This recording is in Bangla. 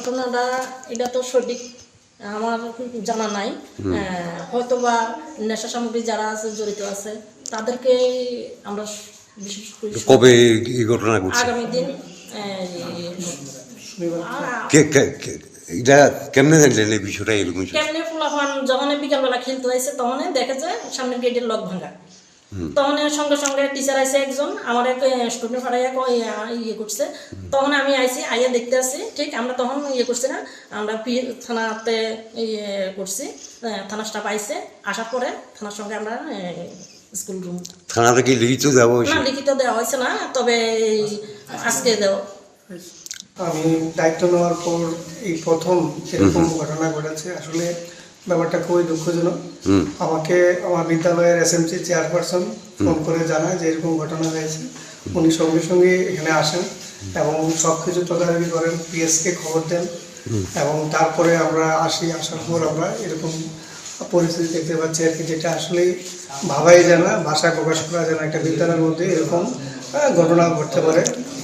ঘটনাটা এটা তো সঠিক আমার জানা নাই। হয়তো বা নেশা সামগ্রী যারা আছে জড়িত আছে তাদেরকে আমরা বিশেষ করে কবে এই ঘটনা ঘটছে? আগামী দিন এটা কেমনে জানলেন এই বিষয়টা এরকম? কেমনে ফুলাফান যখন বিকালবেলা খেলতে আসছে তখন দেখে যে সামনের গেটের লক ভাঙা। তখন সঙ্গে সঙ্গে টিচার আইসে একজন আমার এক স্টুডেন্ট ফাড়াইয়া ইয়ে করছে। তখন আমি আইসি আইয়া দেখতে আসছি, ঠিক আমরা তখন ইয়ে করছি না, আমরা থানাতে ইয়ে করছি, থানা স্টাফ আইসে, আসার পরে থানার সঙ্গে আমরা স্কুল রুম থানাতে কি লিখিত দেওয়া হয়েছে? না, লিখিত দেওয়া হয়েছে না, তবে আজকে দেওয়া। আমি দায়িত্ব নেওয়ার পর এই প্রথম এরকম ঘটনা ঘটেছে। আসলে ব্যাপারটা খুবই দুঃখজনক। আমাকে আমার বিদ্যালয়ের এসএমসি চেয়ারপারসন ফোন করে জানায় যে এরকম ঘটনা হয়েছে। উনি সঙ্গে সঙ্গে এখানে আসেন এবং সব কিছু তদারকি করেন, পিএসকে খবর দেন এবং তারপরে আমরা আসার পর আমরা এরকম পরিস্থিতি দেখতে পাচ্ছি আর কি, যেটা আসলেই ভাবাই যায় না, ভাষায় প্রকাশ করা যায় না একটা বিদ্যালয়ের মধ্যে এরকম ঘটনা ঘটতে পারে।